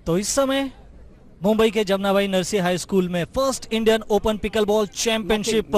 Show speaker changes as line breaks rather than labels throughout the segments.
तो इस समय मुंबई के जमनाबाई नरसिंह हाई स्कूल में first Indian open pickle ball championship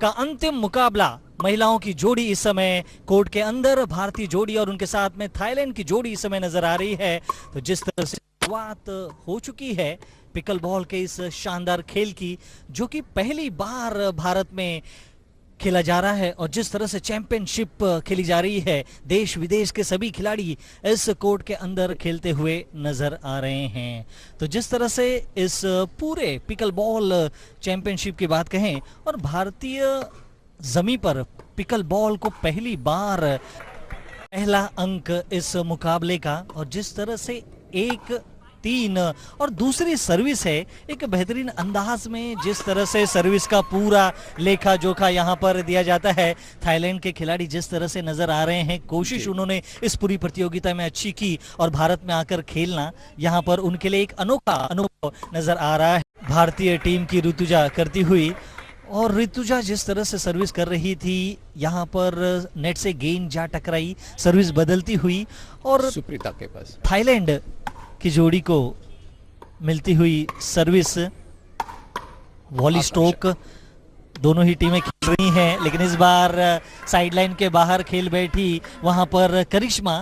का अंतिम मुकाबला महिलाओं की जोड़ी इस समय कोर्ट के अंदर, भारतीय जोड़ी और उनके साथ में थाईलैंड की जोड़ी इस समय नजर आ रही है। तो जिस तरह से शुरुआत हो चुकी है पिकल बॉल के इस शानदार खेल की, जो कि पहली बार भारत में खेला जा रहा है और जिस तरह से चैंपियनशिप खेली जा रही है, देश विदेश के सभी खिलाड़ी इस कोर्ट के अंदर खेलते हुए नजर आ रहे हैं। तो जिस तरह से इस पूरे पिकल बॉल चैंपियनशिप की बात कहें और भारतीय जमीन पर पिकल बॉल को पहली बार पहला अंक इस मुकाबले का, और जिस तरह से 1-3 और दूसरी सर्विस है एक बेहतरीन अंदाज में, जिस तरह से सर्विस का पूरा लेखा जोखा यहाँ पर दिया जाता है। थाईलैंड के खिलाड़ी जिस तरह से नजर आ रहे हैं, कोशिश उन्होंने इस पूरी प्रतियोगिता में अच्छी की और भारत में आकर खेलना यहाँ पर उनके लिए एक अनोखा अनुभव नजर आ रहा है। भारतीय टीम की ऋतुजा करती हुई, और ऋतुजा जिस तरह से सर्विस कर रही थी यहाँ पर नेट से गेंद जा टकराई, सर्विस बदलती हुई और
सुप्रीता के पास
थाईलैंड की जोड़ी को मिलती हुई सर्विस, वॉली स्ट्रोक दोनों ही टीमें खेल रही हैं, लेकिन इस बार साइडलाइन के बाहर खेल बैठी वहां पर करिश्मा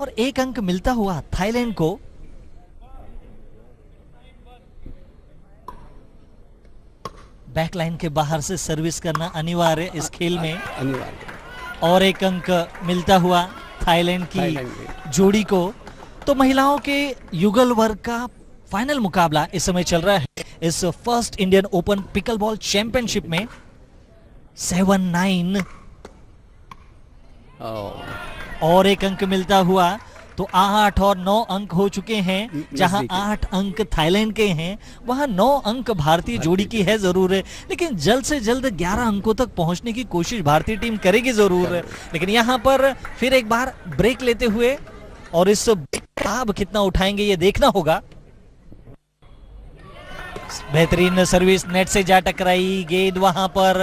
और 1 अंक मिलता हुआ थाईलैंड को। बैकलाइन के बाहर से सर्विस करना अनिवार्य इस खेल में,
अनिवार्य,
और 1 अंक मिलता हुआ थाईलैंड की जोड़ी को। तो महिलाओं के युगल वर्ग का फाइनल मुकाबला इस समय चल रहा है इस first Indian open pickle ball championship में। 7-9 और 1 अंक मिलता हुआ, तो 8 और 9 अंक हो चुके हैं। जहां 8 अंक थाईलैंड के हैं, वहां 9 अंक भारतीय जोड़ी की है जरूर है, लेकिन जल्द से जल्द 11 अंकों तक पहुंचने की कोशिश भारतीय टीम करेगी जरूर। लेकिन यहां पर फिर एक बार ब्रेक लेते हुए, और इस लाभ कितना उठाएंगे ये देखना होगा। बेहतरीन सर्विस, नेट से जा टकराई गेंद, वहां पर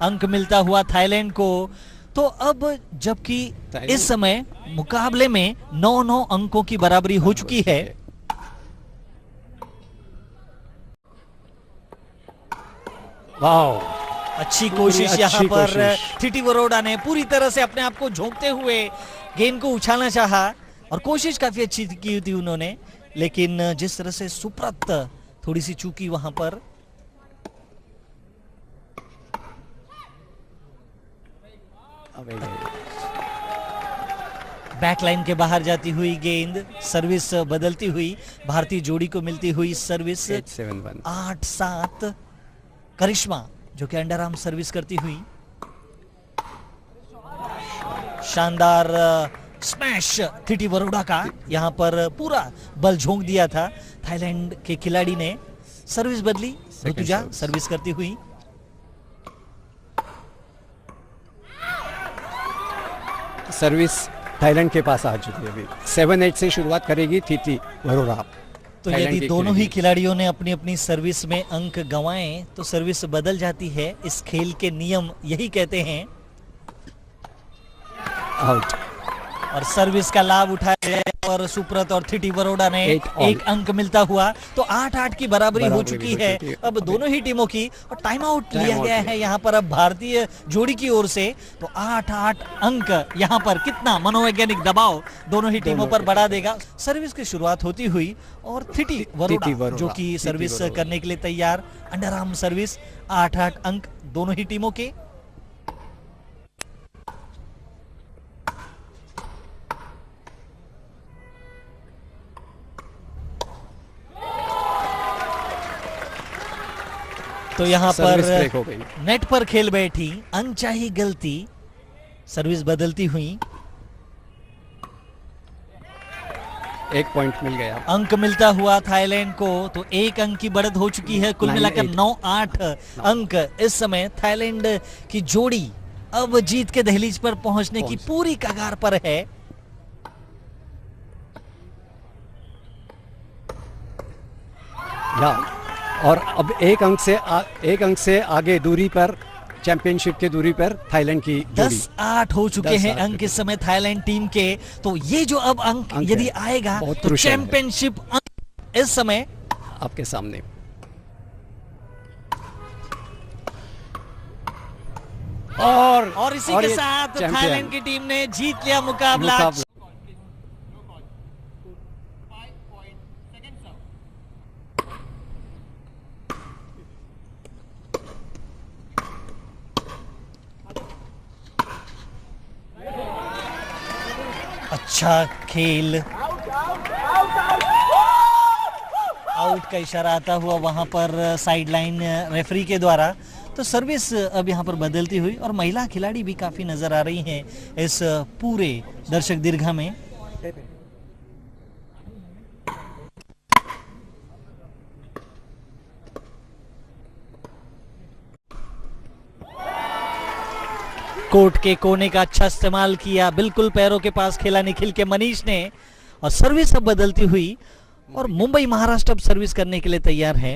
अंक मिलता हुआ थाईलैंड को। तो अब जबकि इस समय मुकाबले में 9-9 अंकों की बराबरी हो चुकी है। वाओ, अच्छी कोशिश यहाँ पर थिटी वरोडा ने पूरी तरह से अपने आप को झोंकते हुए गेंद को उछालना चाहा और कोशिश काफी अच्छी की थी उन्होंने, लेकिन जिस तरह से सुप्रत थोड़ी सी चूकी वहां पर। बैकलाइन के बाहर जाती हुई गेंद, सर्विस बदलती हुई, भारतीय जोड़ी को मिलती हुई सर्विस। 8-7 करिश्मा जो कि अंडर आर्म सर्विस करती हुई, शानदार स्मैश थिटी वरोडा का यहां पर पूरा बल झोंक दिया था थाईलैंड के खिलाड़ी ने। सर्विस बदली, ऋतुजा सर्विस करती हुई,
सर्विस थाईलैंड के पास आ चुकी है। अभी 7-8 से शुरुआत करेगी थिटी वरोडा।
तो यदि दोनों ही खिलाड़ियों ने अपनी अपनी सर्विस में अंक गंवाए तो सर्विस बदल जाती है। इस खेल के नियम यही कहते हैं।
आउट,
और सर्विस का लाभ उठाया और सुप्रत और थिटी वरोडा ने 1 अंक मिलता हुआ, तो 8-8 की बराबरी हो चुकी है अब दोनों ही टीमों की। और टाइम आउट लिया गया है यहाँ पर अब भारतीय जोड़ी की ओर से। तो 8-8 अंक यहाँ पर कितना मनोवैज्ञानिक दबाव दोनों ही टीमों पर बढ़ा देगा। सर्विस की शुरुआत होती हुई और थिटी वरोडा जो कि सर्विस करने के लिए तैयार, अंडर आर्म सर्विस। 8-8 अंक दोनों ही टीमों के। तो यहाँ पर नेट पर खेल बैठी, अनचाही गलती, सर्विस बदलती हुई,
1 पॉइंट मिल गया,
अंक मिलता हुआ थाईलैंड को। तो 1 अंक की बढ़त हो चुकी है, कुल मिलाकर 9-8 अंक इस समय थाईलैंड की जोड़ी अब जीत के दहलीज पर पहुंचने की पूरी कगार पर है।
और अब 1 अंक से आगे दूरी पर, चैंपियनशिप के दूरी पर थाईलैंड की
10-8 हो चुके हैं अंक इस समय थाईलैंड टीम के। तो ये जो अब अंक यदि आएगा तो चैंपियनशिप अंक इस समय
आपके सामने।
और इसी के
ये
साथ
चैंपियन।
थाईलैंड की टीम ने जीत लिया मुकाबला। अच्छा खेल, आउट का इशारा आता हुआ वहां पर साइडलाइन रेफरी के द्वारा। तो सर्विस अब यहां पर बदलती हुई और महिला खिलाड़ी भी काफी नजर आ रही हैं इस पूरे दर्शक दीर्घा में। कोर्ट के कोने का अच्छा इस्तेमाल किया, बिल्कुल पैरों के पास खेला निखिल के मनीष ने, और सर्विस अब बदलती हुई और मुंबई महाराष्ट्र अब सर्विस करने के लिए तैयार है।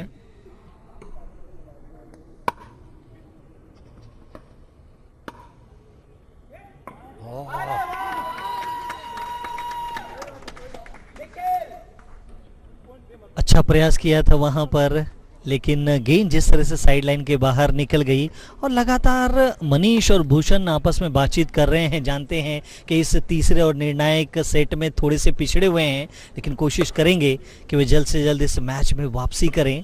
अच्छा प्रयास किया था वहां पर, लेकिन गेंद जिस तरह से साइडलाइन के बाहर निकल गई और लगातार मनीष और भूषण आपस में बातचीत कर रहे हैं। जानते हैं कि इस तीसरे और निर्णायक सेट में थोड़े से पिछड़े हुए हैं, लेकिन कोशिश करेंगे कि वे जल्द से जल्द इस मैच में वापसी करें।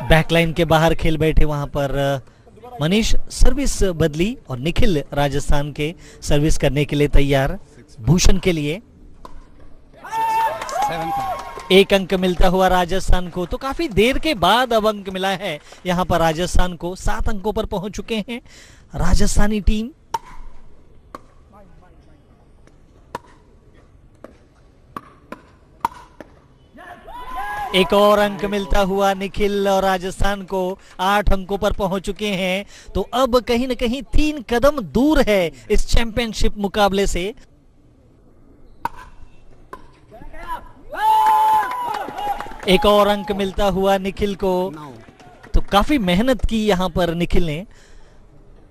बैकलाइन के बाहर खेल बैठे वहां पर मनीष, सर्विस बदली और निखिल राजस्थान के सर्विस करने के लिए तैयार। भूषण के लिए 1 अंक मिलता हुआ राजस्थान को। तो काफी देर के बाद अब अंक मिला है यहां पर राजस्थान को। 7 अंकों पर पहुंच चुके हैं राजस्थानी टीम। एक और अंक मिलता हुआ निखिल और राजस्थान को। 8 अंकों पर पहुंच चुके हैं। तो अब कहीं न कहीं 3 कदम दूर है इस चैंपियनशिप मुकाबले से। एक और अंक मिलता हुआ निखिल को। तो काफी मेहनत की यहां पर निखिल ने।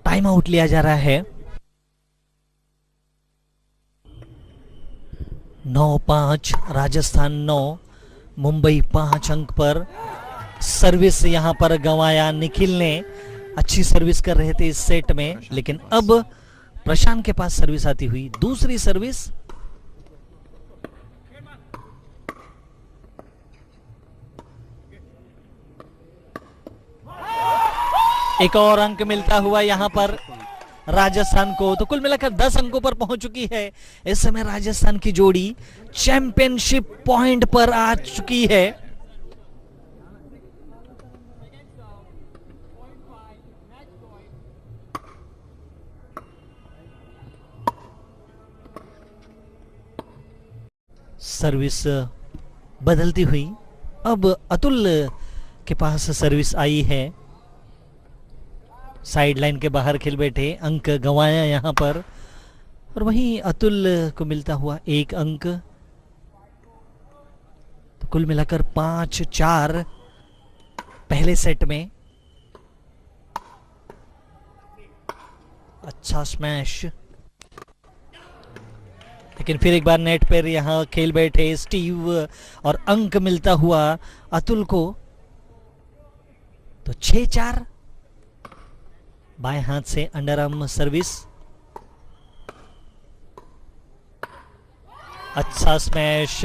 टाइम आउट लिया जा रहा है। 9-5 राजस्थान 9 मुंबई 5 अंक पर। सर्विस यहां पर गंवाया निखिल ने। अच्छी सर्विस कर रहे थे इस सेट में, लेकिन अब प्रशांत के पास सर्विस आती हुई। दूसरी सर्विस एक और अंक मिलता हुआ यहां पर राजस्थान को। तो कुल मिलाकर 10 अंकों पर पहुंच चुकी है इस समय राजस्थान की जोड़ी। चैंपियनशिप पॉइंट पर आ चुकी है। सर्विस बदलती हुई अब अतुल के पास सर्विस आई है। साइडलाइन के बाहर खेल बैठे, अंक गंवाया यहां पर, और वहीं अतुल को मिलता हुआ 1 अंक। तो कुल मिलाकर 5-4 पहले सेट में। अच्छा स्मैश, लेकिन फिर एक बार नेट पर यहां खेल बैठे स्टीव और अंक मिलता हुआ अतुल को। तो 6-4 बाएं हाथ से अंडर आर्म सर्विस। अच्छा स्मैश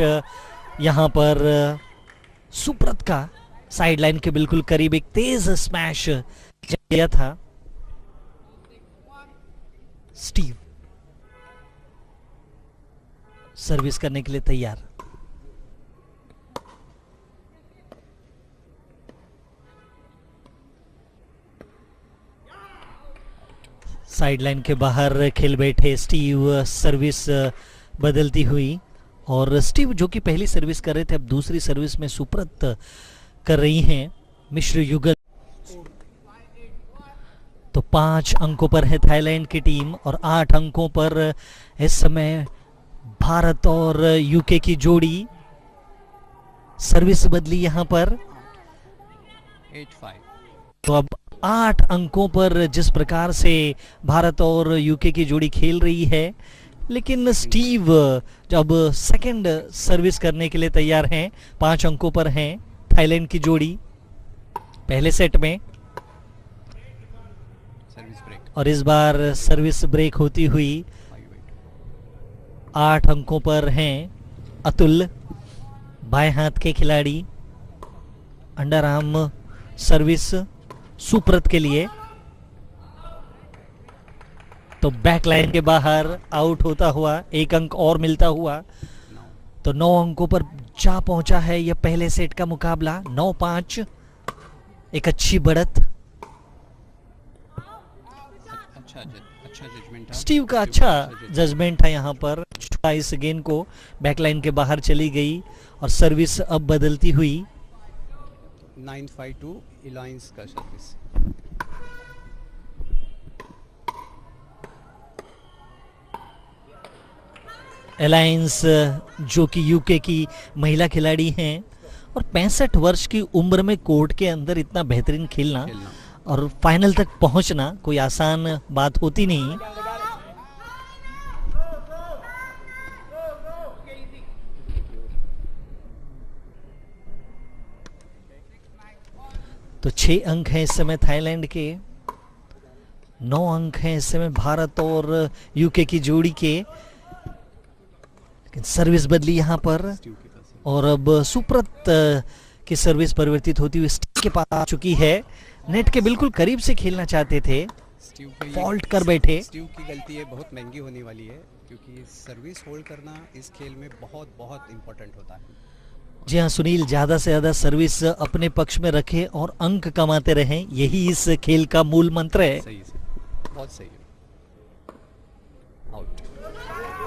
यहां पर सुब्रत का साइडलाइन के बिल्कुल करीब एक तेज स्मैश किया था। स्टीव सर्विस करने के लिए तैयार। साइडलाइन के बाहर खेल बैठे स्टीव, सर्विस बदलती हुई, और स्टीव जो कि पहली सर्विस कर रहे थे अब दूसरी सर्विस में सुब्रत कर रही हैं मिश्र युगल। तो 5 अंकों पर है थाईलैंड की टीम और 8 अंकों पर इस समय भारत और यूके की जोड़ी। सर्विस बदली यहां पर।
8-5।
तो अब 8 अंकों पर जिस प्रकार से भारत और यूके की जोड़ी खेल रही है, लेकिन स्टीव जब सेकंड सर्विस करने के लिए तैयार हैं, 5 अंकों पर हैं थाईलैंड की जोड़ी पहले सेट में।
सर्विस ब्रेक
और इस बार सर्विस ब्रेक होती हुई 8 अंकों पर हैं अतुल, बाएं हाथ के खिलाड़ी। अंडर आर्म सर्विस सुप्रत के लिए, तो बैक लाइन के बाहर आउट होता हुआ 1 अंक और मिलता हुआ, तो 9 अंकों पर जा पहुंचा है यह पहले सेट का मुकाबला। 9-5, एक अच्छी बढ़त।
अच्छा जजमेंट था,
स्टीव का अच्छा जजमेंट था यहाँ पर। इस गेंद को बैकलाइन के बाहर चली गई और सर्विस अब बदलती हुई।
9-5 इलायंस का सर्विस।
अलायंस जो कि यूके की महिला खिलाड़ी हैं और 65 वर्ष की उम्र में कोर्ट के अंदर इतना बेहतरीन खेलना और फाइनल तक पहुंचना कोई आसान बात होती नहीं। तो 6 अंक हैं इस समय थाईलैंड के, 9 अंक हैं इस समय भारत और यूके की जोड़ी के। लेकिन सर्विस बदली यहां पर और अब सुप्रत की सर्विस परिवर्तित होती हुई स्टीव के पास आ चुकी है। नेट के बिल्कुल करीब से खेलना चाहते थे, फॉल्ट कर बैठे।
स्टीव की गलती है, बहुत महंगी होने वाली है, क्योंकि सर्विस होल्ड करना इस खेल में बहुत बहुत इंपॉर्टेंट होता है।
जी हाँ सुनील, ज्यादा से ज्यादा सर्विस अपने पक्ष में रखें और अंक कमाते रहें, यही इस खेल का मूल मंत्र है।
सही से, बहुत सही है।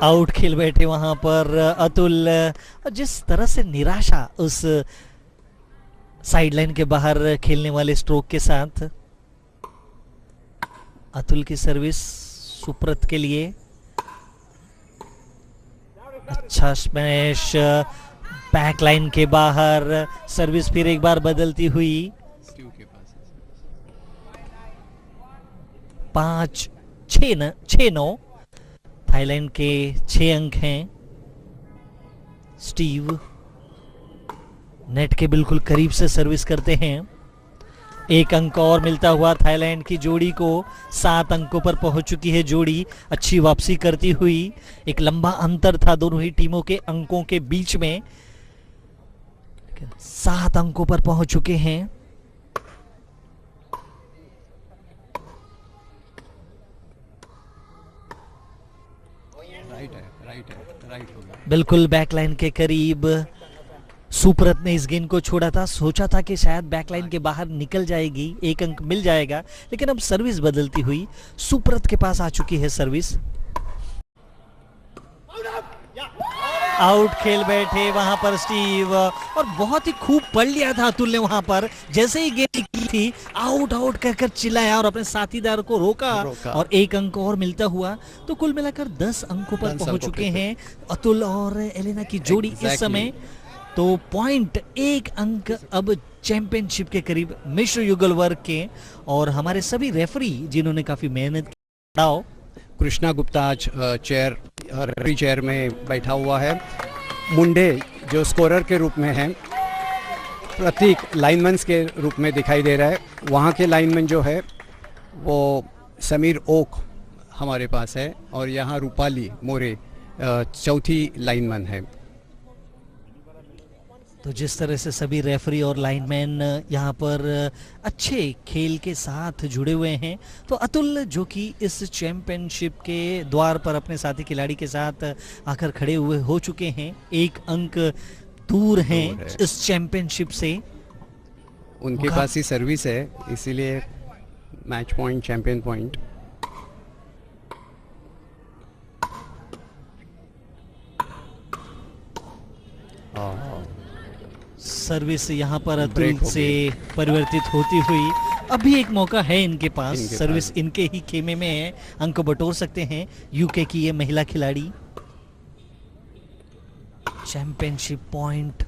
आउट खेल बैठे वहां पर अतुल। जिस तरह से निराशा उस साइडलाइन के बाहर खेलने वाले स्ट्रोक के साथ। अतुल की सर्विस सुप्रत के लिए, अच्छा स्मैश बैक लाइन के बाहर, सर्विस फिर एक बार बदलती हुई।
स्टीव के पास
5-6-9 थाईलैंड के 6 अंक हैं। स्टीव नेट के बिल्कुल करीब से सर्विस करते हैं। 1 अंक और मिलता हुआ थाईलैंड की जोड़ी को। 7 अंकों पर पहुंच चुकी है जोड़ी, अच्छी वापसी करती हुई। एक लंबा अंतर था दोनों ही टीमों के अंकों के बीच में, 7 अंकों पर पहुंच चुके हैं।
राइट हो गया।
बिल्कुल बैकलाइन के करीब सुप्रत ने इस गेंद को छोड़ा था, सोचा था कि शायद बैकलाइन के बाहर निकल जाएगी, 1 अंक मिल जाएगा, लेकिन अब सर्विस बदलती हुई सुप्रत के पास आ चुकी है सर्विस। आउट खेल बैठे वहां पर स्टीव, और बहुत ही खूब पढ़ लिया था अतुल ने वहां पर। जैसे ही गेंद की थी आउट आउट कहकर चिल्लाया और अपने साथीदार को रोका और 1 अंक और मिलता हुआ, तो कुल मिलाकर 10 अंकों पर पहुंच चुके हैं अतुल और एलेना की जोड़ी इस समय। तो पॉइंट 1 अंक अब चैंपियनशिप के करीब मिश्र युगल वर्ग के। और हमारे सभी रेफरी जिन्होंने काफी मेहनत की,
कृष्णा गुप्ता आज रेफरी चेयर में बैठा हुआ है। मुंडे जो स्कोरर के रूप में है, प्रतीक लाइनमैन के रूप में दिखाई दे रहा है। वहाँ के लाइनमैन जो है वो समीर ओक हमारे पास है, और यहाँ रूपाली मोरे चौथी लाइनमैन है।
तो जिस तरह से सभी रेफरी और लाइनमैन यहाँ पर अच्छे खेल के साथ जुड़े हुए हैं, तो अतुल जो कि इस चैंपियनशिप के द्वार पर अपने साथी खिलाड़ी के साथ आकर खड़े हुए हो चुके हैं, 1 अंक दूर हैं इस चैंपियनशिप से।
उनके पास ही सर्विस है, इसीलिए match point, champion point.
Service यहाँ पर अतुल से परिवर्तित होती हुई। अभी एक मौका है इनके पास, सर्विस इनके ही खेमे में है, अंक बटोर सकते हैं यूके की ये महिला खिलाड़ी। चैंपियनशिप पॉइंट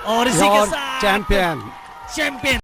और इसी के साथ
चैंपियन